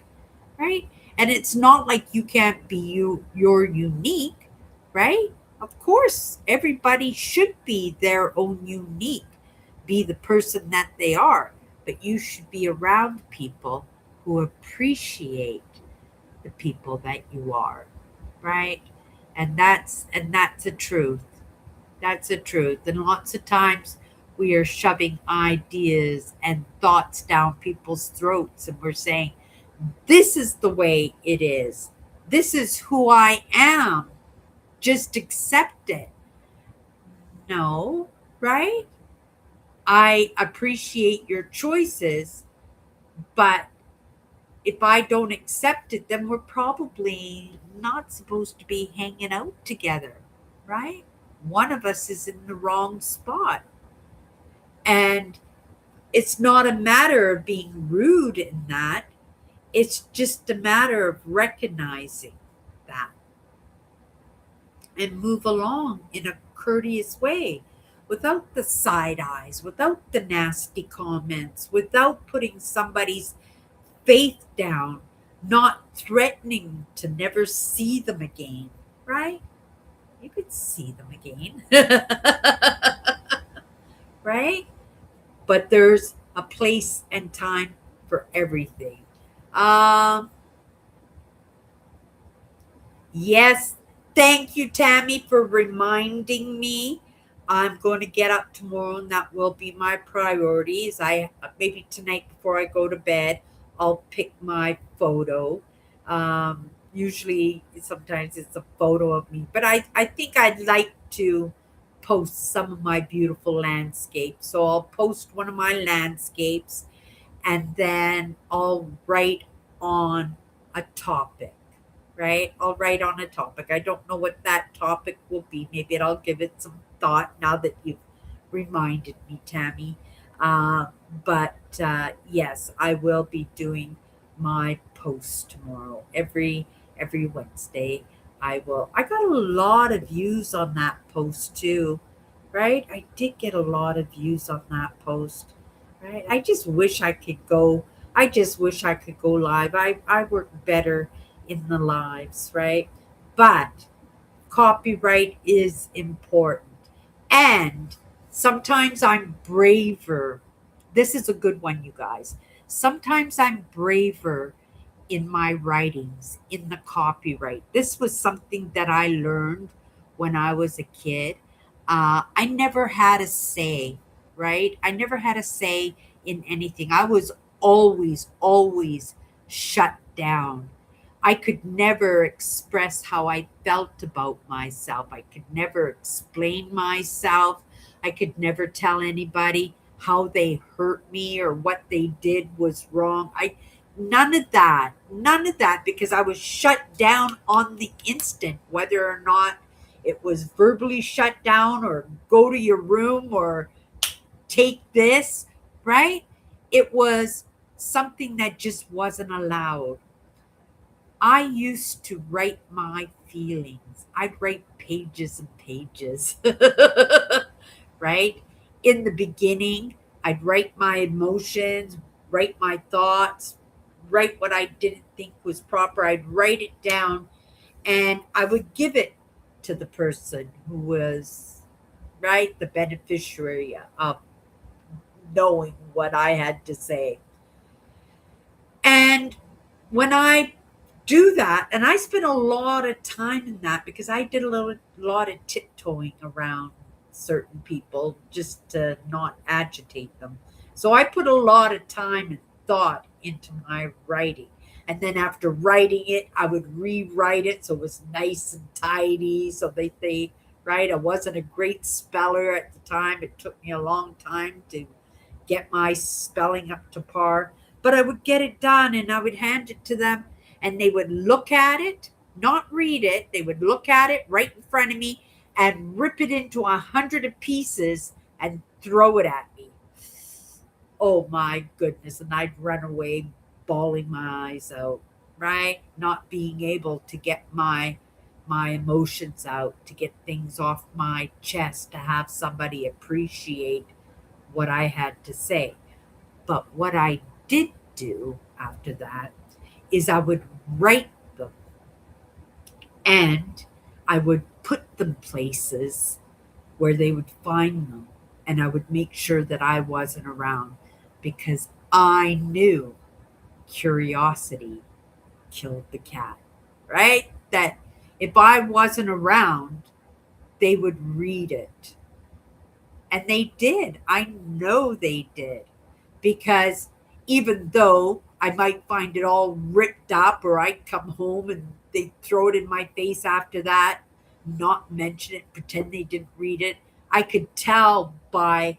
right? And it's not like you can't be you, you're unique, right? Of course, everybody should be their own unique, be the person that they are, but you should be around people who appreciate the people that you are, right? And that's a truth. That's a truth. And lots of times we are shoving ideas and thoughts down people's throats and we're saying, this is the way it is. This is who I am. Just accept it. No, right? I appreciate your choices, but if I don't accept it, then we're probably not supposed to be hanging out together, right? One of us is in the wrong spot. And it's not a matter of being rude in that, it's just a matter of recognizing that and move along in a courteous way without the side eyes, without the nasty comments, without putting somebody's faith down, not threatening to never see them again, right? You could see them again, right? But there's a place and time for everything. Um, Yes, thank you, Tammy, for reminding me. I'm going to get up tomorrow, and that will be my priorities. I maybe tonight before I go to bed, I'll pick my photo. Usually, sometimes it's a photo of me, but I think I'd like to post some of my beautiful landscapes. So I'll post one of my landscapes, and then I'll write on a topic, right? I'll write on a topic. I don't know what that topic will be. Maybe I'll give it some thought now that you've reminded me, Tammy. Uh, but yes, I will be doing my post tomorrow. Every Wednesday, I will. I got a lot of views on that post too. right? I did get a lot of views on that post, right? I just wish I could go. I just wish I could go live. I work better in the lives, right? But copyright is important. And sometimes I'm braver. This is a good one, you guys. Sometimes I'm braver in my writings, in the copyright. This was something that I learned when I was a kid. I never had a say, right? I never had a say in anything. I was always shut down. I could never express how I felt about myself. I could never explain myself. I could never tell anybody how they hurt me or what they did was wrong. I None of that. None of that because I was shut down on the instant, whether or not it was verbally shut down or go to your room or take this, right? It was something that just wasn't allowed. I used to write my feelings. I'd write pages and pages, right? In the beginning, I'd write my emotions, write my thoughts, write what I didn't think was proper. I'd write it down and I would give it to the person who was, right, the beneficiary of knowing what I had to say. And when I do that, and I spent a lot of time in that because I did lot of tiptoeing around certain people just to not agitate them. So I put a lot of time and thought into my writing. And then after writing it, I would rewrite it so it was nice and tidy. So they think, right, I wasn't a great speller at the time. It took me a long time to get my spelling up to par. But I would get it done and I would hand it to them and they would look at it, not read it. They would look at it right in front of me and rip it into 100 pieces and throw it at me. Oh my goodness. And I'd run away bawling my eyes out, right? Not being able to get my emotions out, to get things off my chest, to have somebody appreciate what I had to say. But what I did do after that is I would write them and I would put them places where they would find them. And I would make sure that I wasn't around because I knew curiosity killed the cat, right? That if I wasn't around, they would read it. And they did. I know they did. Because even though I might find it all ripped up, or I'd come home and they'd throw it in my face after that, not mention it, pretend they didn't read it, I could tell by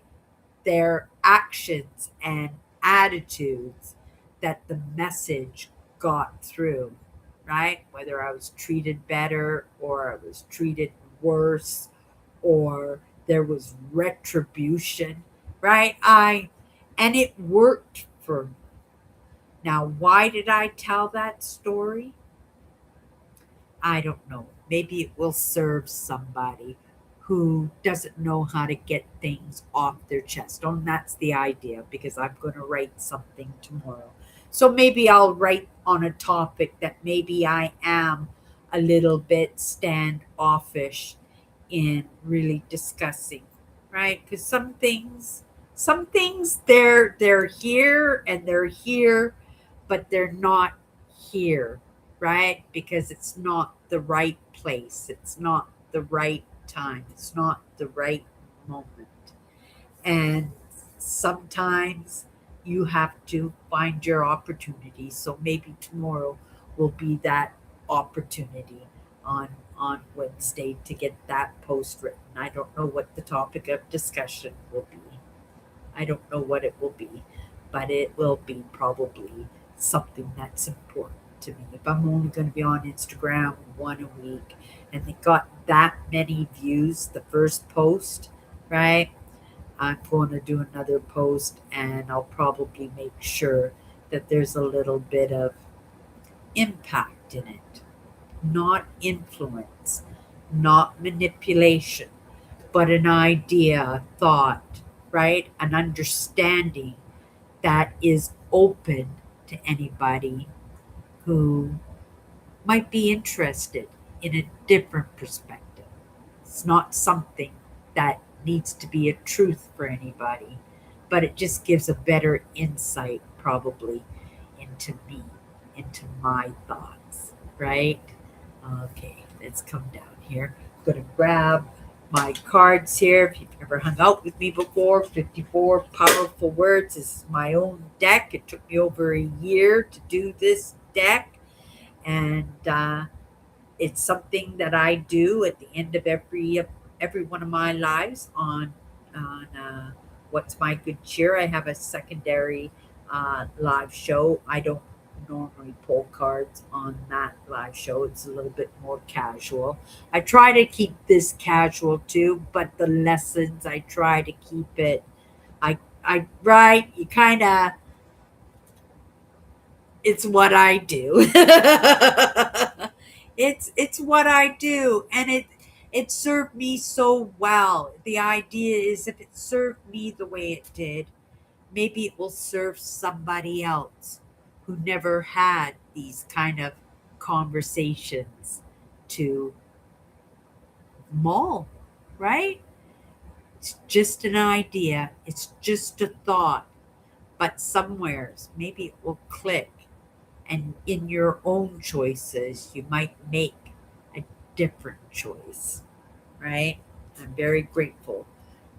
their actions and attitudes that the message got through, right? Whether I was treated better or I was treated worse or there was retribution, right? And it worked for me. Now, why did I tell that story? I don't know. Maybe it will serve somebody who doesn't know how to get things off their chest. And that's the idea because I'm going to write something tomorrow. So maybe I'll write on a topic that maybe I am a little bit standoffish in really discussing, right? Because some things they're here and they're here, but they're not here, right? Because it's not the right place, it's not the right time, it's not the right moment. And sometimes you have to find your opportunity. So maybe tomorrow will be that opportunity on Wednesday to get that post written. I don't know what the topic of discussion will be. I don't know what it will be, but it will be probably something that's important to me. If I'm only going to be on Instagram one a week and they got that many views, the first post, right? I'm going to do another post and I'll probably make sure that there's a little bit of impact in it, not influence, not manipulation, but an idea, a thought, right? An understanding that is open to anybody who might be interested in a different perspective. It's not something that needs to be a truth for anybody, but it just gives a better insight, probably, into me, into my thoughts, right? Okay, let's come down here. I'm going to grab my cards here. If you've ever hung out with me before, 54 Powerful Words is my own deck. It took me over a year to do this deck, and it's something that I do at the end of every one of my lives on What's My Good Cheer. I have a secondary live show. I don't normally pull cards on that live show. It's a little bit more casual. I try to keep this casual too, but the lessons I try to keep it. I right. You kind of it's what I do. It's what I do, and it served me so well. The idea is if it served me the way it did, maybe it will serve somebody else who never had these kind of conversations to mull, right? It's just an idea, it's just a thought, but somewheres maybe it will click, and in your own choices, you might make a different choice, right? I'm very grateful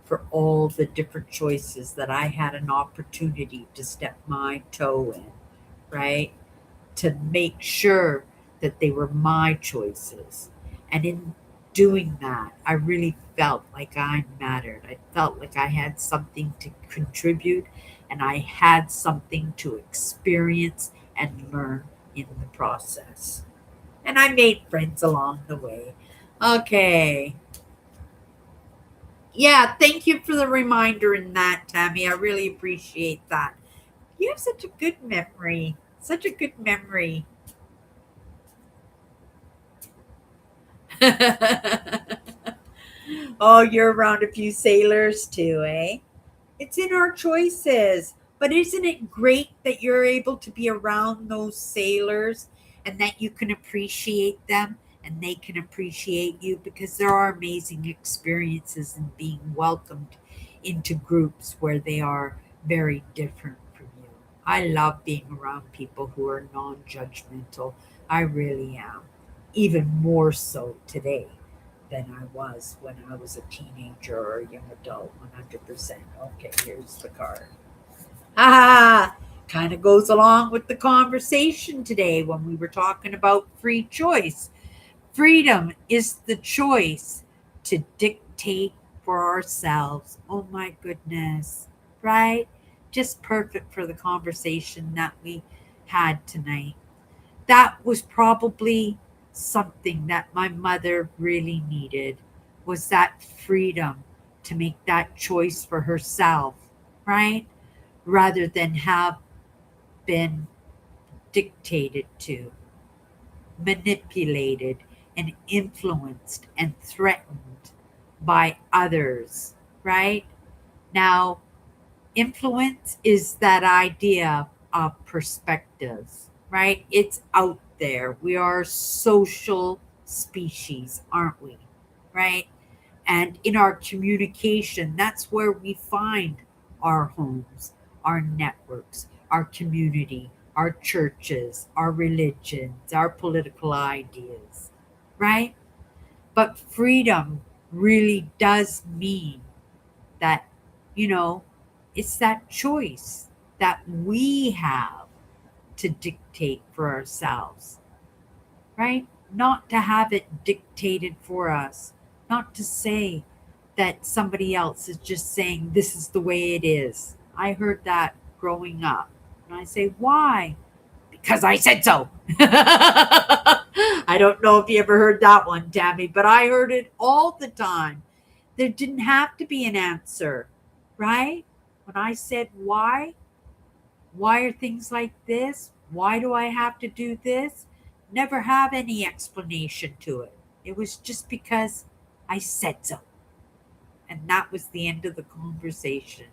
for all the different choices that I had an opportunity to step my toe in, right? To make sure that they were my choices. And in doing that, I really felt like I mattered. I felt like I had something to contribute and I had something to experience and learn in the process. And I made friends along the way. Okay. Yeah, thank you for the reminder in that, Tammy. I really appreciate that. You have such a good memory. Such a good memory. Oh, you're around a few sailors too, eh? It's in our choices. But isn't it great that you're able to be around those sailors and that you can appreciate them and they can appreciate you because there are amazing experiences in being welcomed into groups where they are very different from you. I love being around people who are non judgmental. I really am. Even more so today than I was when I was a teenager or a young adult, 100%. Okay, here's the card. Ah, kind of goes along with the conversation today when we were talking about free choice. Freedom is the choice to dictate for ourselves. Oh my goodness, right? Just perfect for the conversation that we had tonight. That was probably something that my mother really needed was that freedom to make that choice for herself, right? Rather than have been dictated to, manipulated, and influenced and threatened by others, right? Now, influence is that idea of perspectives, right? It's out there. We are a social species, aren't we? Right? And in our communication, that's where we find our homes, our networks, our community, our churches, our religions, our political ideas, right? But freedom really does mean that, you know, it's that choice that we have to dictate for ourselves, right? Not to have it dictated for us, not to say that somebody else is just saying this is the way it is. I heard that growing up. And I say, why? Because I said so. I don't know if you ever heard that one, Tammy, but I heard it all the time. There didn't have to be an answer, right? When I said why are things like this? Why do I have to do this? Never have any explanation to it. It was just because I said so. And that was the end of the conversation.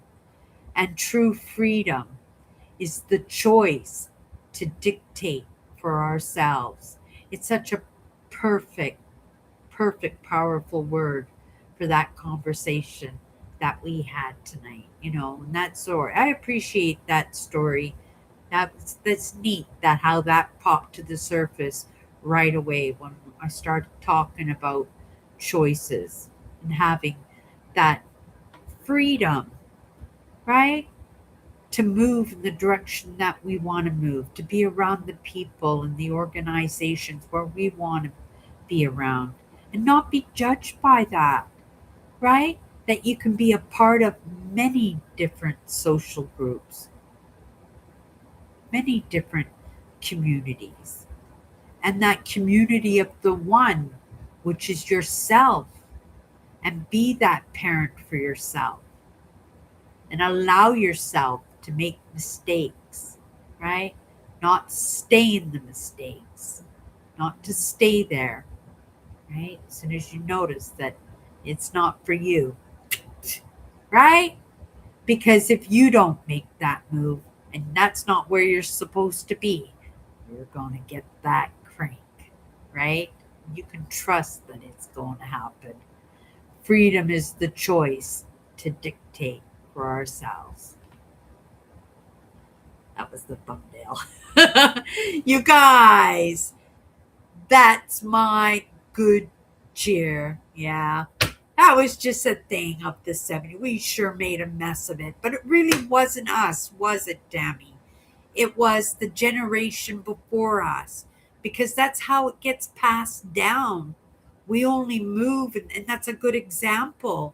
And true freedom is the choice to dictate for ourselves. It's such a perfect, perfect, powerful word for that conversation that we had tonight, and that story. I appreciate that story. That's neat that how that popped to the surface right away when I started talking about choices and having that freedom, right? To move in the direction that we want to move, to be around the people and the organizations where we want to be around and not be judged by that, right? That you can be a part of many different social groups, many different communities, and that community of the one, which is yourself, and be that parent for yourself and allow yourself to make mistakes, right? Not stay in the mistakes, not to stay there, right? As soon as you notice that it's not for you, right? Because if you don't make that move and that's not where you're supposed to be, you're going to get that crank, right? You can trust that it's going to happen. Freedom is the choice to dictate for ourselves. That was the thumbnail. You guys, that's my good cheer. Yeah. That was just a thing of the 70s. We sure made a mess of it, but it really wasn't us, was it, Tammy? It was the generation before us because that's how it gets passed down. We only move, and that's a good example,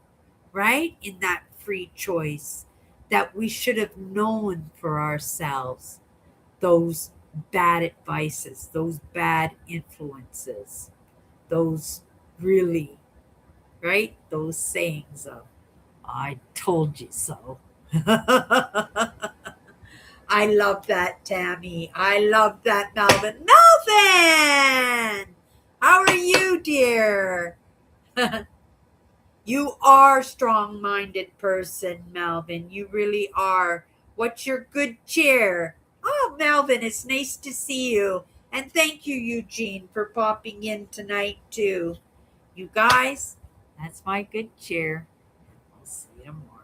right? In that free choice that we should have known for ourselves those bad advices, those bad influences, those really, right? Those sayings of, I told you so. I love that, Tammy. I love that, Melvin. Melvin! How are you, dear? You are a strong minded person, Melvin. You really are. What's your good cheer? Oh, Melvin, it's nice to see you. And thank you, Eugene, for popping in tonight, too. You guys, that's my good cheer. I'll see you tomorrow.